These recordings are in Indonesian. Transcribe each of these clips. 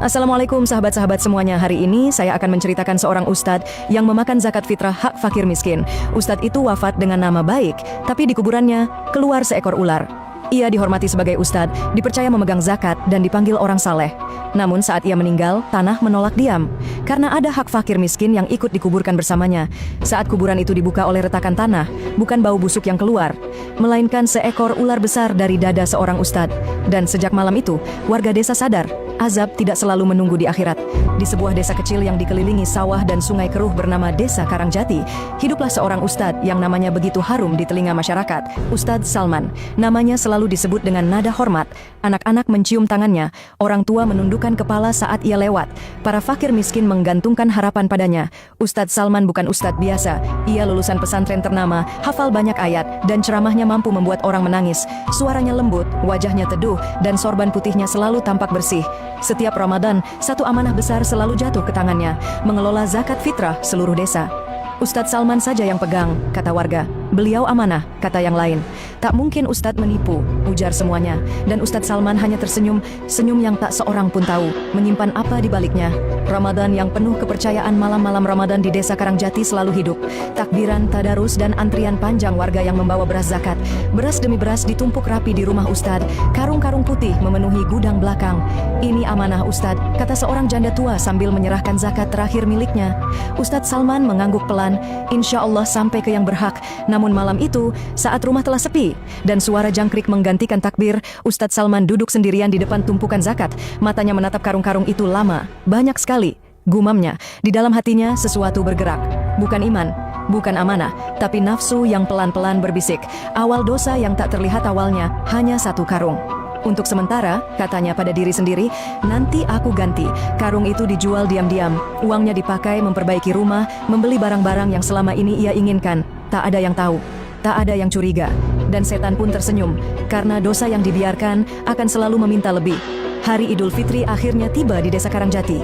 Assalamualaikum sahabat-sahabat semuanya. Hari ini saya akan menceritakan seorang ustadz yang memakan zakat fitrah hak fakir miskin. Ustadz itu wafat dengan nama baik, tapi di kuburannya keluar seekor ular. Ia dihormati sebagai ustadz, dipercaya memegang zakat dan dipanggil orang saleh. Namun saat ia meninggal, tanah menolak diam. Karena ada hak fakir miskin yang ikut dikuburkan bersamanya. Saat kuburan itu dibuka oleh retakan tanah, bukan bau busuk yang keluar, melainkan seekor ular besar dari dada seorang ustadz. Dan sejak malam itu, warga desa sadar, azab tidak selalu menunggu di akhirat. Di sebuah desa kecil yang dikelilingi sawah dan sungai keruh bernama Desa Karangjati, hiduplah seorang ustadz yang namanya begitu harum di telinga masyarakat, Ustadz Salman. Namanya selalu disebut dengan nada hormat. Anak-anak mencium tangannya, orang tua menundukkan kepala saat ia lewat. Para fakir miskin menggantungkan harapan padanya. Ustadz Salman bukan ustadz biasa. Ia lulusan pesantren ternama, hafal banyak ayat, dan ceramahnya mampu membuat orang menangis. Suaranya lembut, wajahnya teduh, dan sorban putihnya selalu tampak bersih. Setiap Ramadan, satu amanah besar selalu jatuh ke tangannya, mengelola zakat fitrah seluruh desa. Ustadz Salman saja yang pegang, kata warga. Beliau amanah, kata yang lain. Tak mungkin Ustadz menipu, ujar semuanya. Dan Ustadz Salman hanya tersenyum, senyum yang tak seorang pun tahu menyimpan apa di baliknya. Ramadan yang penuh kepercayaan. Malam-malam Ramadan di Desa Karangjati selalu hidup. Takbiran, tadarus, dan antrian panjang warga yang membawa beras zakat. Beras demi beras ditumpuk rapi di rumah Ustadz. Karung-karung putih memenuhi gudang belakang. Ini amanah Ustadz, kata seorang janda tua sambil menyerahkan zakat terakhir miliknya. Ustadz Salman mengangguk pelan, insya Allah sampai ke yang berhak. Namun malam itu, saat rumah telah sepi dan suara jangkrik menggantikan takbir, Ustadz Salman duduk sendirian di depan tumpukan zakat. Matanya menatap karung-karung itu lama, banyak sekali. Gumamnya, di dalam hatinya sesuatu bergerak. Bukan iman, bukan amanah, tapi nafsu yang pelan-pelan berbisik. Awal dosa yang tak terlihat awalnya, hanya satu karung. Untuk sementara, katanya pada diri sendiri, nanti aku ganti. Karung itu dijual diam-diam. Uangnya dipakai memperbaiki rumah, membeli barang-barang yang selama ini ia inginkan. Tak ada yang tahu, tak ada yang curiga. Dan setan pun tersenyum, karena dosa yang dibiarkan akan selalu meminta lebih. Hari Idul Fitri akhirnya tiba di Desa Karangjati.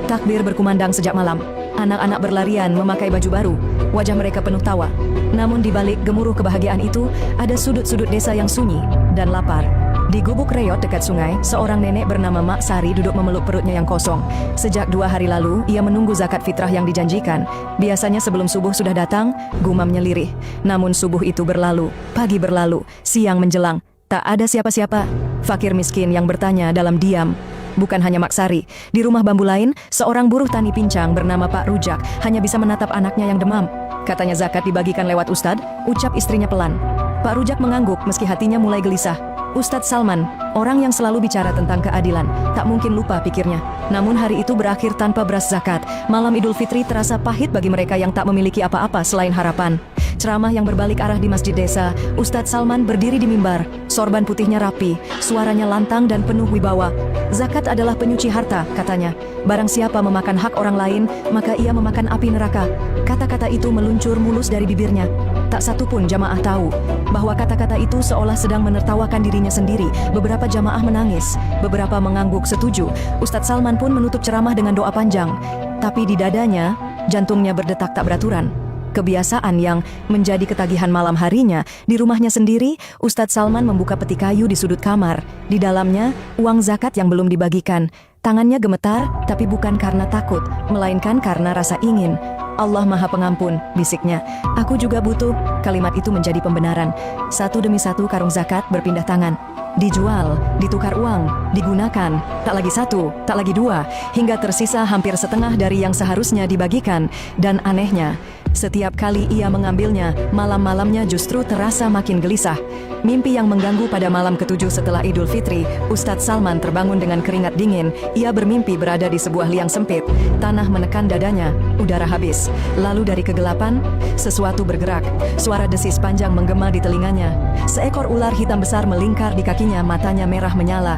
Takbir berkumandang sejak malam. Anak-anak berlarian memakai baju baru. Wajah mereka penuh tawa. Namun di balik gemuruh kebahagiaan itu, ada sudut-sudut desa yang sunyi dan lapar. Di gubuk reot dekat sungai, seorang nenek bernama Mak Sari duduk memeluk perutnya yang kosong. Sejak 2 hari lalu, ia menunggu zakat fitrah yang dijanjikan. Biasanya sebelum subuh sudah datang, gumamnya lirih. Namun subuh itu berlalu, pagi berlalu, siang menjelang. Tak ada siapa-siapa. Fakir miskin yang bertanya dalam diam. Bukan hanya Mak Sari. Di rumah bambu lain, seorang buruh tani pincang bernama Pak Rujak hanya bisa menatap anaknya yang demam. Katanya zakat dibagikan lewat Ustadz, ucap istrinya pelan. Pak Rujak mengangguk meski hatinya mulai gelisah. Ustadz Salman, orang yang selalu bicara tentang keadilan, tak mungkin lupa pikirnya. Namun hari itu berakhir tanpa beras zakat. Malam Idul Fitri terasa pahit bagi mereka yang tak memiliki apa-apa selain harapan. Ceramah yang berbalik arah di masjid desa. Ustadz Salman berdiri di mimbar. Sorban putihnya rapi, suaranya lantang dan penuh wibawa. Zakat adalah penyuci harta, katanya. Barang siapa memakan hak orang lain, maka ia memakan api neraka. Kata-kata itu meluncur mulus dari bibirnya. Tak satu pun jamaah tahu bahwa kata-kata itu seolah sedang menertawakan dirinya sendiri. Beberapa jamaah menangis, beberapa mengangguk setuju. Ustadz Salman pun menutup ceramah dengan doa panjang. Tapi di dadanya, jantungnya berdetak tak beraturan. Kebiasaan yang menjadi ketagihan malam harinya. Di rumahnya sendiri, Ustadz Salman membuka peti kayu di sudut kamar. Di dalamnya, uang zakat yang belum dibagikan. Tangannya gemetar, tapi bukan karena takut, melainkan karena rasa ingin. Allah Maha Pengampun, bisiknya. Aku juga butuh. Kalimat itu menjadi pembenaran. Satu demi satu karung zakat berpindah tangan. Dijual, ditukar uang, digunakan. Tak lagi satu, tak lagi dua, hingga tersisa hampir setengah dari yang seharusnya dibagikan. Dan anehnya, setiap kali ia mengambilnya, malam-malamnya justru terasa makin gelisah. Mimpi yang mengganggu pada malam ke-7 setelah Idul Fitri, Ustadz Salman terbangun dengan keringat dingin. Ia bermimpi berada di sebuah liang sempit. Tanah menekan dadanya, udara habis. Lalu dari kegelapan, sesuatu bergerak. Suara desis panjang menggema di telinganya. Seekor ular hitam besar melingkar di kakinya, matanya merah menyala.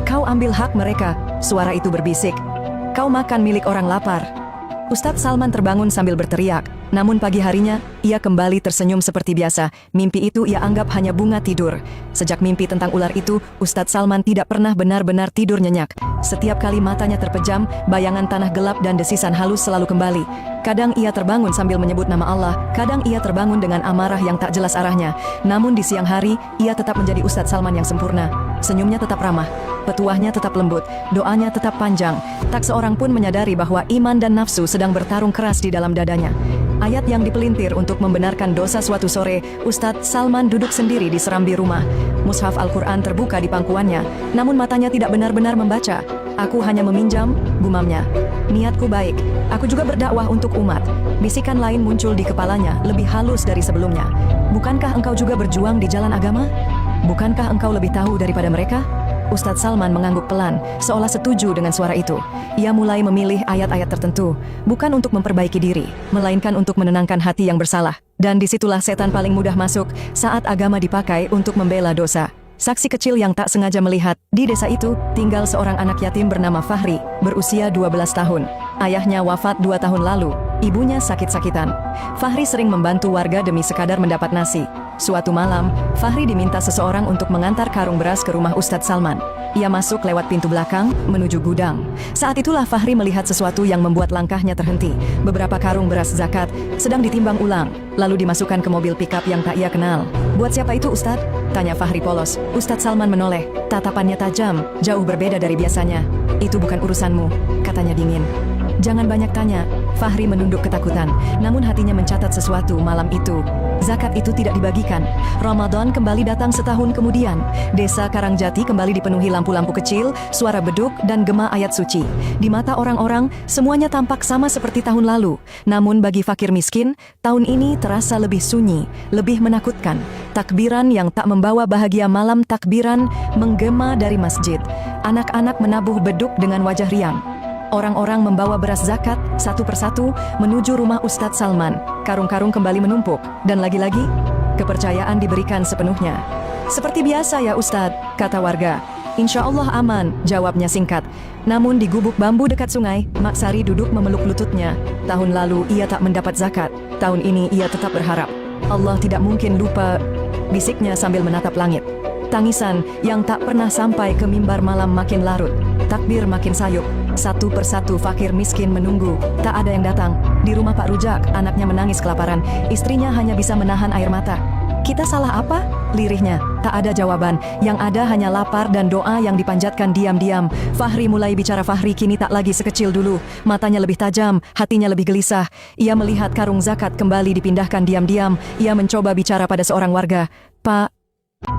Kau ambil hak mereka, suara itu berbisik. Kau makan milik orang lapar. Ustadz Salman terbangun sambil berteriak. Namun pagi harinya, ia kembali tersenyum seperti biasa. Mimpi itu ia anggap hanya bunga tidur. Sejak mimpi tentang ular itu, Ustadz Salman tidak pernah benar-benar tidur nyenyak. Setiap kali matanya terpejam, bayangan tanah gelap dan desisan halus selalu kembali. Kadang ia terbangun sambil menyebut nama Allah, kadang ia terbangun dengan amarah yang tak jelas arahnya. Namun di siang hari, ia tetap menjadi Ustadz Salman yang sempurna. Senyumnya tetap ramah. Petuahnya tetap lembut, doanya tetap panjang. Tak seorang pun menyadari bahwa iman dan nafsu sedang bertarung keras di dalam dadanya. Ayat yang dipelintir untuk membenarkan dosa. Suatu sore, Ustadz Salman duduk sendiri di serambi rumah. Mushaf Al-Quran terbuka di pangkuannya, namun matanya tidak benar-benar membaca. Aku hanya meminjam, gumamnya. Niatku baik, aku juga berdakwah untuk umat. Bisikan lain muncul di kepalanya, lebih halus dari sebelumnya. Bukankah engkau juga berjuang di jalan agama? Bukankah engkau lebih tahu daripada mereka? Ustadz Salman mengangguk pelan, seolah setuju dengan suara itu. Ia mulai memilih ayat-ayat tertentu, bukan untuk memperbaiki diri, melainkan untuk menenangkan hati yang bersalah. Dan disitulah setan paling mudah masuk, saat agama dipakai untuk membela dosa. Saksi kecil yang tak sengaja melihat, di desa itu tinggal seorang anak yatim bernama Fahri, berusia 12 tahun. Ayahnya wafat 2 tahun lalu, ibunya sakit-sakitan. Fahri sering membantu warga demi sekadar mendapat nasi. Suatu malam, Fahri diminta seseorang untuk mengantar karung beras ke rumah Ustadz Salman. Ia masuk lewat pintu belakang, menuju gudang. Saat itulah Fahri melihat sesuatu yang membuat langkahnya terhenti. Beberapa karung beras zakat sedang ditimbang ulang, lalu dimasukkan ke mobil pikap yang tak ia kenal. "Buat siapa itu, Ustadz?" tanya Fahri polos. Ustadz Salman menoleh, tatapannya tajam, jauh berbeda dari biasanya. "Itu bukan urusanmu," katanya dingin. "Jangan banyak tanya." Fahri menunduk ketakutan, namun hatinya mencatat sesuatu malam itu. Zakat itu tidak dibagikan. Ramadan kembali datang setahun kemudian. Desa Karangjati kembali dipenuhi lampu-lampu kecil, suara beduk, dan gema ayat suci. Di mata orang-orang, semuanya tampak sama seperti tahun lalu. Namun bagi fakir miskin, tahun ini terasa lebih sunyi, lebih menakutkan. Takbiran yang tak membawa bahagia malam takbiran menggema dari masjid. Anak-anak menabuh beduk dengan wajah riang. Orang-orang membawa beras zakat satu persatu menuju rumah Ustadz Salman. Karung-karung kembali menumpuk, dan lagi-lagi kepercayaan diberikan sepenuhnya. "Seperti biasa ya Ustadz," kata warga. "Insya Allah aman," jawabnya singkat. Namun di gubuk bambu dekat sungai, Mak Sari duduk memeluk lututnya. Tahun lalu ia tak mendapat zakat, tahun ini ia tetap berharap. "Allah tidak mungkin lupa," bisiknya sambil menatap langit. Tangisan yang tak pernah sampai ke mimbar malam makin larut. Takbir makin sayup. Satu persatu fakir miskin menunggu. Tak ada yang datang. Di rumah Pak Rujak, anaknya menangis kelaparan. Istrinya hanya bisa menahan air mata. "Kita salah apa?" lirihnya. Tak ada jawaban. Yang ada hanya lapar dan doa yang dipanjatkan diam-diam. Fahri mulai bicara. Fahri kini tak lagi sekecil dulu. Matanya lebih tajam, hatinya lebih gelisah. Ia melihat karung zakat kembali dipindahkan diam-diam. Ia mencoba bicara pada seorang warga. "Pak,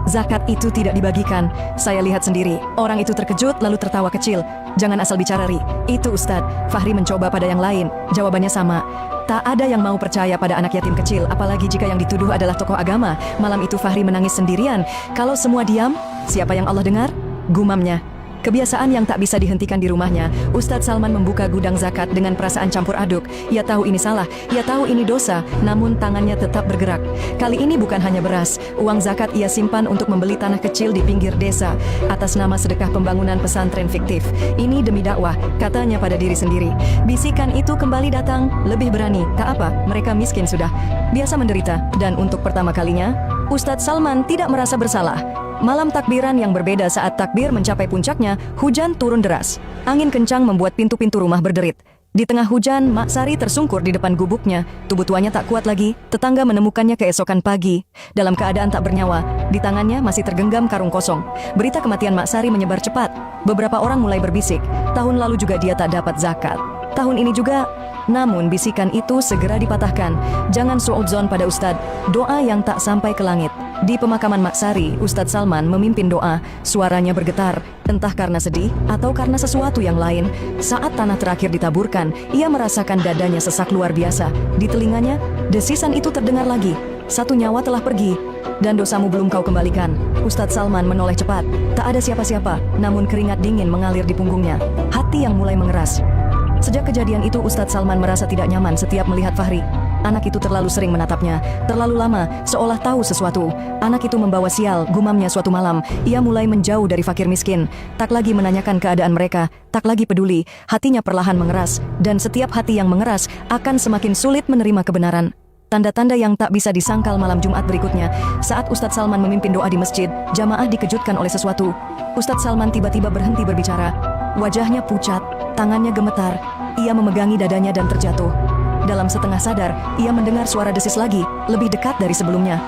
zakat itu tidak dibagikan. Saya lihat sendiri." Orang itu terkejut lalu tertawa kecil. "Jangan asal bicara, Ri. Itu Ustadz." Fahri mencoba pada yang lain. Jawabannya sama. Tak ada yang mau percaya pada anak yatim kecil, apalagi jika yang dituduh adalah tokoh agama. Malam itu Fahri menangis sendirian. Kalau semua diam, siapa yang Allah dengar? Gumamnya. Kebiasaan yang tak bisa dihentikan di rumahnya, Ustadz Salman membuka gudang zakat dengan perasaan campur aduk. Ia tahu ini salah, ia tahu ini dosa, namun tangannya tetap bergerak. Kali ini bukan hanya beras, uang zakat ia simpan untuk membeli tanah kecil di pinggir desa, atas nama sedekah pembangunan pesantren fiktif. "Ini demi dakwah," katanya pada diri sendiri. Bisikan itu kembali datang, lebih berani. Tak apa, mereka miskin sudah, biasa menderita. Dan untuk pertama kalinya, Ustadz Salman tidak merasa bersalah. Malam takbiran yang berbeda. Saat takbir mencapai puncaknya, hujan turun deras. Angin kencang membuat pintu-pintu rumah berderit. Di tengah hujan, Mak Sari tersungkur di depan gubuknya. Tubuh tuanya tak kuat lagi. Tetangga menemukannya keesokan pagi, dalam keadaan tak bernyawa. Di tangannya masih tergenggam karung kosong. Berita kematian Mak Sari menyebar cepat. Beberapa orang mulai berbisik. Tahun lalu juga dia tak dapat zakat. Tahun ini juga. Namun bisikan itu segera dipatahkan. Jangan suudzon pada Ustadz. Doa yang tak sampai ke langit. Di pemakaman Mak Sari, Ustadz Salman memimpin doa. Suaranya bergetar, entah karena sedih atau karena sesuatu yang lain. Saat tanah terakhir ditaburkan, ia merasakan dadanya sesak luar biasa. Di telinganya, desisan itu terdengar lagi. "Satu nyawa telah pergi, dan dosamu belum kau kembalikan." Ustadz Salman menoleh cepat. Tak ada siapa-siapa, namun keringat dingin mengalir di punggungnya. Hati yang mulai mengeras. Sejak kejadian itu, Ustadz Salman merasa tidak nyaman setiap melihat Fahri. Anak itu terlalu sering menatapnya, terlalu lama, seolah tahu sesuatu. Anak itu membawa sial, gumamnya suatu malam. Ia mulai menjauh dari fakir miskin. Tak lagi menanyakan keadaan mereka, tak lagi peduli. Hatinya perlahan mengeras, dan setiap hati yang mengeras akan semakin sulit menerima kebenaran. Tanda-tanda yang tak bisa disangkal malam Jumat berikutnya. Saat Ustadz Salman memimpin doa di masjid, jamaah dikejutkan oleh sesuatu. Ustadz Salman tiba-tiba berhenti berbicara. Wajahnya pucat, tangannya gemetar. Ia memegangi dadanya dan terjatuh. Dalam setengah sadar, ia mendengar suara desis lagi, lebih dekat dari sebelumnya.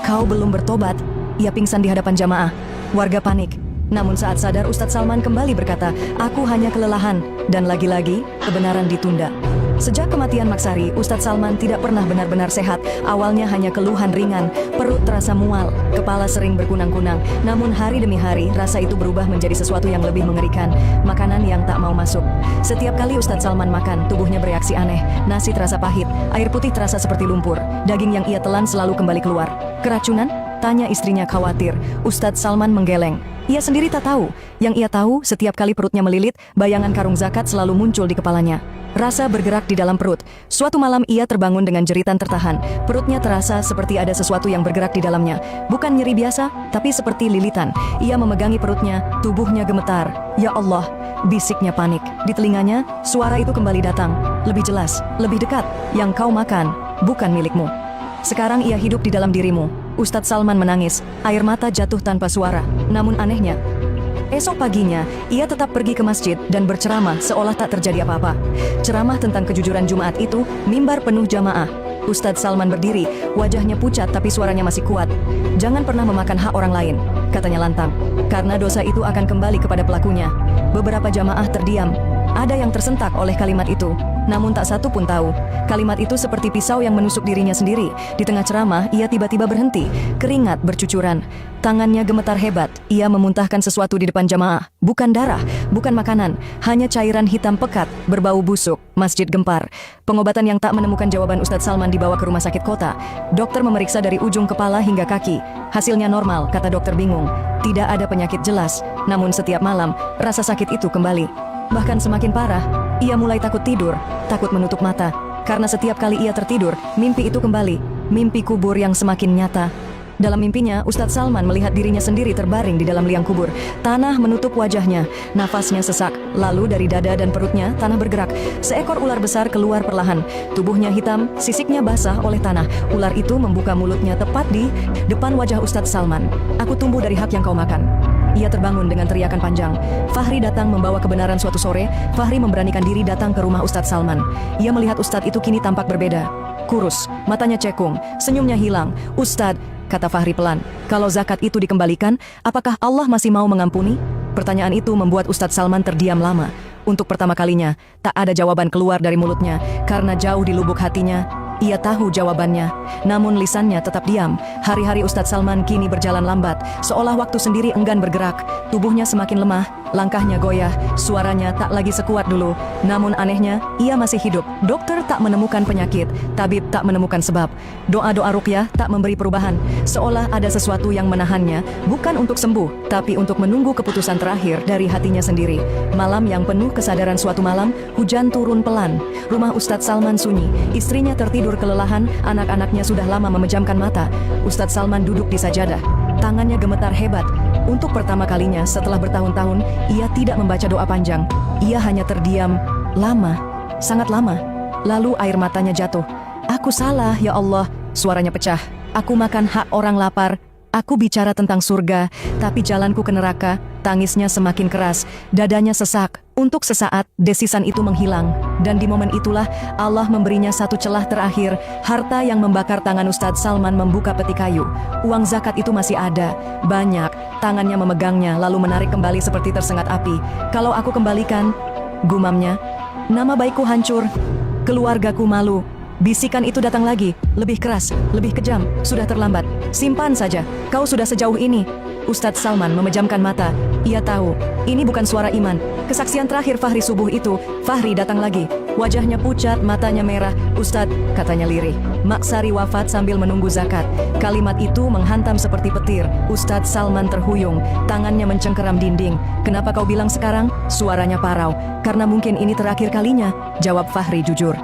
"Kau belum bertobat?" Ia pingsan di hadapan jamaah. Warga panik. Namun saat sadar, Ustadz Salman kembali berkata, "Aku hanya kelelahan." Dan lagi-lagi, kebenaran ditunda. Sejak kematian Maksari, Ustadz Salman tidak pernah benar-benar sehat. Awalnya hanya keluhan ringan, perut terasa mual, kepala sering berkunang-kunang. Namun hari demi hari, rasa itu berubah menjadi sesuatu yang lebih mengerikan. Makanan yang tak mau masuk. Setiap kali Ustadz Salman makan, tubuhnya bereaksi aneh. Nasi terasa pahit, air putih terasa seperti lumpur. Daging yang ia telan selalu kembali keluar. Keracunan? Tanya istrinya khawatir. Ustadz Salman menggeleng. Ia sendiri tak tahu. Yang ia tahu, setiap kali perutnya melilit, bayangan karung zakat selalu muncul di kepalanya. Rasa bergerak di dalam perut. Suatu malam ia terbangun dengan jeritan tertahan. Perutnya terasa seperti ada sesuatu yang bergerak di dalamnya. Bukan nyeri biasa, tapi seperti lilitan. Ia memegangi perutnya, tubuhnya gemetar. "Ya Allah," bisiknya panik. Di telinganya, suara itu kembali datang. Lebih jelas, lebih dekat. "Yang kau makan, bukan milikmu. Sekarang ia hidup di dalam dirimu." Ustadz Salman menangis. Air mata jatuh tanpa suara. Namun anehnya, esok paginya, ia tetap pergi ke masjid dan berceramah seolah tak terjadi apa-apa. Ceramah tentang kejujuran Jumat itu, mimbar penuh jamaah. Ustadz Salman berdiri, wajahnya pucat tapi suaranya masih kuat. "Jangan pernah memakan hak orang lain," katanya lantang. "Karena dosa itu akan kembali kepada pelakunya." Beberapa jamaah terdiam. Ada yang tersentak oleh kalimat itu. Namun tak satu pun tahu. Kalimat itu seperti pisau yang menusuk dirinya sendiri. Di tengah ceramah, ia tiba-tiba berhenti. Keringat bercucuran. Tangannya gemetar hebat. Ia memuntahkan sesuatu di depan jamaah. Bukan darah, bukan makanan. Hanya cairan hitam pekat, berbau busuk. Masjid gempar. Pengobatan yang tak menemukan jawaban Ustadz Salman dibawa ke rumah sakit kota. Dokter memeriksa dari ujung kepala hingga kaki. Hasilnya normal, kata dokter bingung. Tidak ada penyakit jelas. Namun setiap malam, rasa sakit itu kembali. Bahkan semakin parah, ia mulai takut tidur, takut menutup mata. Karena setiap kali ia tertidur, mimpi itu kembali. Mimpi kubur yang semakin nyata. Dalam mimpinya, Ustadz Salman melihat dirinya sendiri terbaring di dalam liang kubur. Tanah menutup wajahnya, nafasnya sesak. Lalu dari dada dan perutnya, tanah bergerak. Seekor ular besar keluar perlahan. Tubuhnya hitam, sisiknya basah oleh tanah. Ular itu membuka mulutnya tepat di depan wajah Ustadz Salman. "Aku tumbuh dari hak yang kau makan." Ia terbangun dengan teriakan panjang. Fahri datang membawa kebenaran suatu sore. Fahri memberanikan diri datang ke rumah Ustadz Salman. Ia melihat Ustadz itu kini tampak berbeda. Kurus, matanya cekung, senyumnya hilang. "Ustadz," kata Fahri pelan, "kalau zakat itu dikembalikan, apakah Allah masih mau mengampuni?" Pertanyaan itu membuat Ustadz Salman terdiam lama. Untuk pertama kalinya, tak ada jawaban keluar dari mulutnya. Karena jauh di lubuk hatinya, ia tahu jawabannya. Namun lisannya tetap diam. Hari-hari Ustadz Salman kini berjalan lambat, seolah waktu sendiri enggan bergerak. Tubuhnya semakin lemah, langkahnya goyah, suaranya tak lagi sekuat dulu. Namun anehnya, ia masih hidup. Dokter tak menemukan penyakit, tabib tak menemukan sebab. Doa-doa ruqyah tak memberi perubahan. Seolah ada sesuatu yang menahannya, bukan untuk sembuh, tapi untuk menunggu keputusan terakhir dari hatinya sendiri. Malam yang penuh kesadaran suatu malam, hujan turun pelan. Rumah Ustadz Salman sunyi, istrinya tertidur kelelahan, anak-anaknya sudah lama memejamkan mata. Ustadz Salman duduk di sajadah. Tangannya gemetar hebat. Untuk pertama kalinya setelah bertahun-tahun, ia tidak membaca doa panjang. Ia hanya terdiam, lama, sangat lama. Lalu air matanya jatuh. "Aku salah, ya Allah," suaranya pecah. "Aku makan hak orang lapar. Aku bicara tentang surga, tapi jalanku ke neraka." Tangisnya semakin keras, dadanya sesak. Untuk sesaat, desisan itu menghilang. Dan di momen itulah, Allah memberinya satu celah terakhir. Harta yang membakar tangan Ustadz Salman membuka peti kayu. Uang zakat itu masih ada, banyak. Tangannya memegangnya, lalu menarik kembali seperti tersengat api. "Kalau aku kembalikan," gumamnya, "nama baikku hancur, keluargaku malu." Bisikan itu datang lagi, lebih keras, lebih kejam. "Sudah terlambat, simpan saja, kau sudah sejauh ini." Ustadz Salman memejamkan mata. Ia tahu, ini bukan suara iman. Kesaksian terakhir Fahri subuh itu. Fahri datang lagi. Wajahnya pucat, matanya merah. "Ustadz," katanya lirih, "Maksari wafat sambil menunggu zakat." Kalimat itu menghantam seperti petir. Ustadz Salman terhuyung, tangannya mencengkeram dinding. "Kenapa kau bilang sekarang?" Suaranya parau. "Karena mungkin ini terakhir kalinya," jawab Fahri jujur.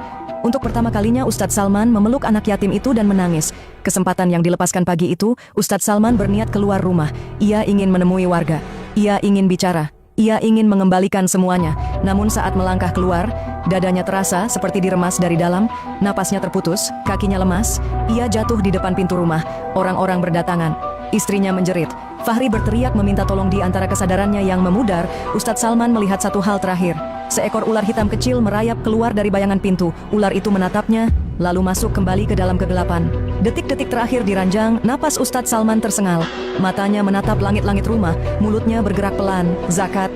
Untuk pertama kalinya Ustadz Salman memeluk anak yatim itu dan menangis. Kesempatan yang dilepaskan pagi itu, Ustadz Salman berniat keluar rumah. Ia ingin menemui warga. Ia ingin bicara. Ia ingin mengembalikan semuanya. Namun saat melangkah keluar, dadanya terasa seperti diremas dari dalam. Napasnya terputus, kakinya lemas. Ia jatuh di depan pintu rumah. Orang-orang berdatangan. Istrinya menjerit. Fahri berteriak meminta tolong. Di antara kesadarannya yang memudar, Ustadz Salman melihat satu hal terakhir. Seekor ular hitam kecil merayap keluar dari bayangan pintu. Ular itu menatapnya, lalu masuk kembali ke dalam kegelapan. Detik-detik terakhir di ranjang, napas Ustadz Salman tersengal. Matanya menatap langit-langit rumah, mulutnya bergerak pelan. Zakat,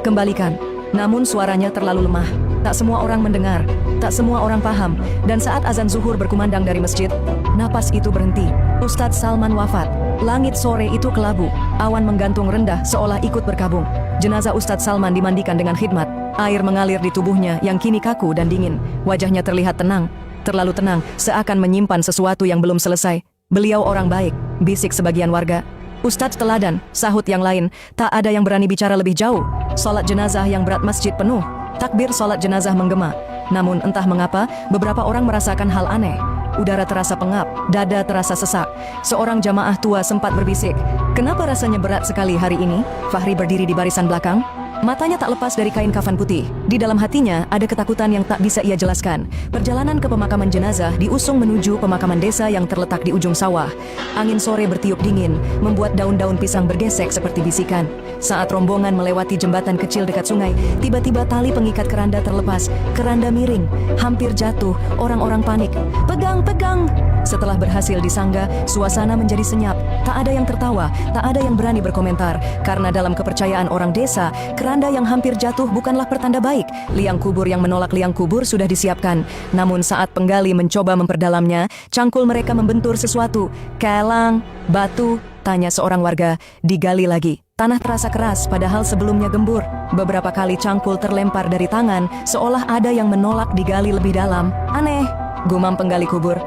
kembalikan. Namun suaranya terlalu lemah. Tak semua orang mendengar, tak semua orang paham. Dan saat azan zuhur berkumandang dari masjid, napas itu berhenti. Ustadz Salman wafat. Langit sore itu kelabu. Awan menggantung rendah seolah ikut berkabung. Jenazah Ustadz Salman dimandikan dengan khidmat. Air mengalir di tubuhnya yang kini kaku dan dingin. Wajahnya terlihat tenang. Terlalu tenang, seakan menyimpan sesuatu yang belum selesai. Beliau orang baik, bisik sebagian warga. Ustadz teladan, sahut yang lain. Tak ada yang berani bicara lebih jauh. Salat jenazah yang berat masjid penuh. Takbir salat jenazah menggema. Namun entah mengapa, beberapa orang merasakan hal aneh. Udara terasa pengap, dada terasa sesak. Seorang jamaah tua sempat berbisik, "Kenapa rasanya berat sekali hari ini?" Fahri berdiri di barisan belakang. Matanya tak lepas dari kain kafan putih. Di dalam hatinya ada ketakutan yang tak bisa ia jelaskan. Perjalanan ke pemakaman jenazah diusung menuju pemakaman desa yang terletak di ujung sawah. Angin sore bertiup dingin, membuat daun-daun pisang bergesek seperti bisikan. Saat rombongan melewati jembatan kecil dekat sungai, tiba-tiba tali pengikat keranda terlepas. Keranda miring, hampir jatuh, orang-orang panik. "Pegang, pegang!" Setelah berhasil disangga, suasana menjadi senyap. Tak ada yang tertawa, tak ada yang berani berkomentar. Karena dalam kepercayaan orang desa, keranda yang hampir jatuh bukanlah pertanda baik. Liang kubur yang menolak liang kubur sudah disiapkan. Namun saat penggali mencoba memperdalamnya, cangkul mereka membentur sesuatu. "Kelang, batu?" tanya seorang warga. Digali lagi. Tanah terasa keras padahal sebelumnya gembur. Beberapa kali cangkul terlempar dari tangan, seolah ada yang menolak digali lebih dalam. "Aneh," gumam penggali kubur.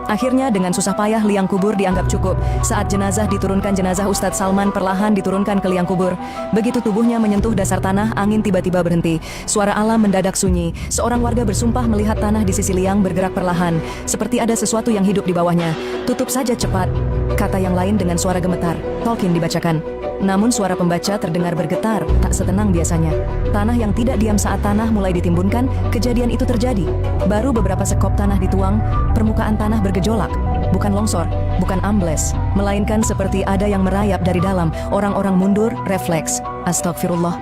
Akhirnya dengan susah payah liang kubur dianggap cukup. Saat jenazah diturunkan, jenazah Ustadz Salman perlahan diturunkan ke liang kubur. Begitu tubuhnya menyentuh dasar tanah, angin tiba-tiba berhenti. Suara alam mendadak sunyi. Seorang warga bersumpah melihat tanah di sisi liang bergerak perlahan, seperti ada sesuatu yang hidup di bawahnya. "Tutup saja cepat," kata yang lain dengan suara gemetar. Tolkien dibacakan. Namun suara pembaca terdengar bergetar, tak setenang biasanya. Tanah yang tidak diam saat tanah mulai ditimbunkan, kejadian itu terjadi. Baru beberapa sekop tanah dituang, permukaan tanah bergejolak. Bukan longsor, bukan ambles, melainkan seperti ada yang merayap dari dalam. Orang-orang mundur, refleks. Astagfirullah.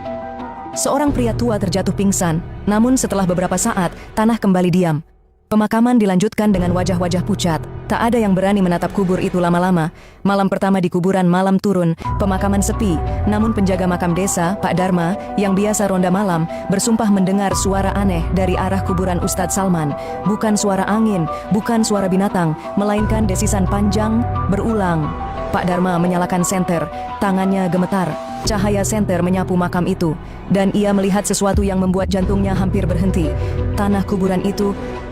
Seorang pria tua terjatuh pingsan, namun setelah beberapa saat, tanah kembali diam. Pemakaman dilanjutkan dengan wajah-wajah pucat. Tak ada yang berani menatap kubur itu lama-lama. Malam pertama di kuburan, malam turun, pemakaman sepi. Namun penjaga makam desa, Pak Dharma, yang biasa ronda malam, bersumpah mendengar suara aneh dari arah kuburan Ustadz Salman. Bukan suara angin, bukan suara binatang, melainkan desisan panjang berulang. Pak Dharma menyalakan senter, tangannya gemetar. Cahaya senter menyapu makam itu, dan ia melihat sesuatu yang membuat jantungnya hampir berhenti. Tanah kuburan itu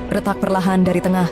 retak perlahan dari tengah.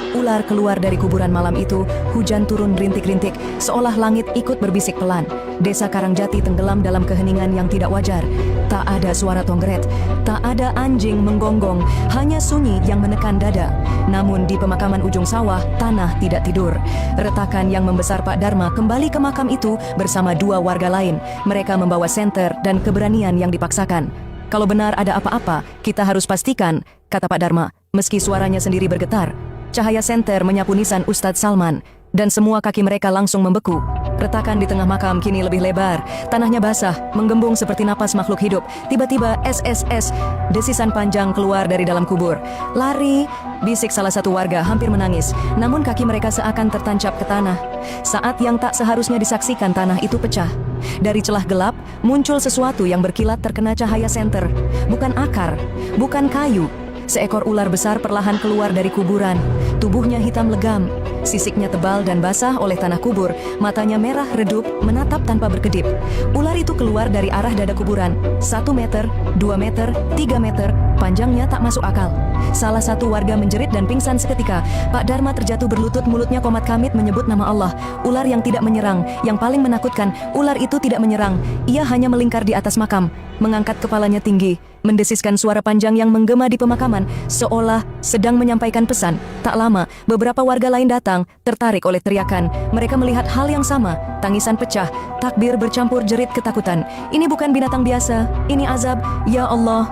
Ular keluar dari kuburan malam itu, hujan turun rintik-rintik, seolah langit ikut berbisik pelan. Desa Karangjati tenggelam dalam keheningan yang tidak wajar. Tak ada suara tonggret, tak ada anjing menggonggong, hanya sunyi yang menekan dada. Namun di pemakaman ujung sawah, tanah tidak tidur. Retakan yang membesar Pak Dharma kembali ke makam itu bersama dua warga lain. Mereka membawa senter dan keberanian yang dipaksakan. "Kalau benar ada apa-apa, kita harus pastikan," kata Pak Dharma, meski suaranya sendiri bergetar. Cahaya senter menyapu nisan Ustadz Salman, dan semua kaki mereka langsung membeku. Retakan di tengah makam kini lebih lebar. Tanahnya basah, menggembung seperti napas makhluk hidup. Tiba-tiba SSS, desisan panjang keluar dari dalam kubur. "Lari!" bisik salah satu warga hampir menangis. Namun kaki mereka seakan tertancap ke tanah. Saat yang tak seharusnya disaksikan, tanah itu pecah. Dari celah gelap, muncul sesuatu yang berkilat terkena cahaya senter. Bukan akar, bukan kayu. Seekor ular besar perlahan keluar dari kuburan. Tubuhnya hitam legam, sisiknya tebal dan basah oleh tanah kubur. Matanya merah redup, menatap tanpa berkedip. Ular itu keluar dari arah dada kuburan. 1 meter, 2 meter, 3 meter, panjangnya tak masuk akal. Salah satu warga menjerit dan pingsan seketika. Pak Dharma terjatuh berlutut, mulutnya komat kamit menyebut nama Allah. Ular yang tidak menyerang. Yang paling menakutkan, ular itu tidak menyerang. Ia hanya melingkar di atas makam, mengangkat kepalanya tinggi, mendesiskan suara panjang yang menggema di pemakaman, seolah sedang menyampaikan pesan. Tak lama, beberapa warga lain datang, tertarik oleh teriakan. Mereka melihat hal yang sama, tangisan pecah, takbir bercampur jerit ketakutan. "Ini bukan binatang biasa, ini azab, ya Allah."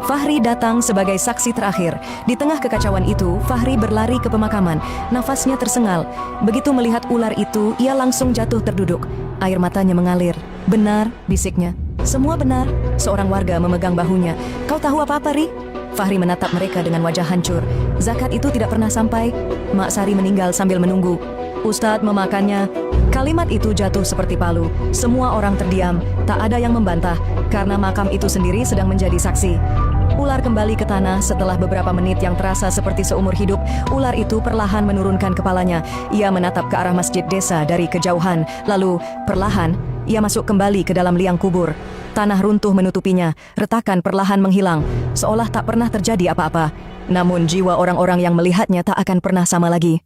Fahri datang sebagai saksi terakhir. Di tengah kekacauan itu, Fahri berlari ke pemakaman. Nafasnya tersengal. Begitu melihat ular itu, ia langsung jatuh terduduk. Air matanya mengalir. "Benar," bisiknya. "Semua benar." Seorang warga memegang bahunya. "Kau tahu apa-apa, Ri?" Fahri menatap mereka dengan wajah hancur. Zakat itu tidak pernah sampai. Mak Sari meninggal sambil menunggu. Ustadz memakannya. Kalimat itu jatuh seperti palu. Semua orang terdiam, tak ada yang membantah, karena makam itu sendiri sedang menjadi saksi. Ular kembali ke tanah setelah beberapa menit yang terasa seperti seumur hidup. Ular itu perlahan menurunkan kepalanya. Ia menatap ke arah masjid desa dari kejauhan. Lalu, perlahan, ia masuk kembali ke dalam liang kubur. Tanah runtuh menutupinya. Retakan perlahan menghilang, seolah tak pernah terjadi apa-apa. Namun jiwa orang-orang yang melihatnya tak akan pernah sama lagi.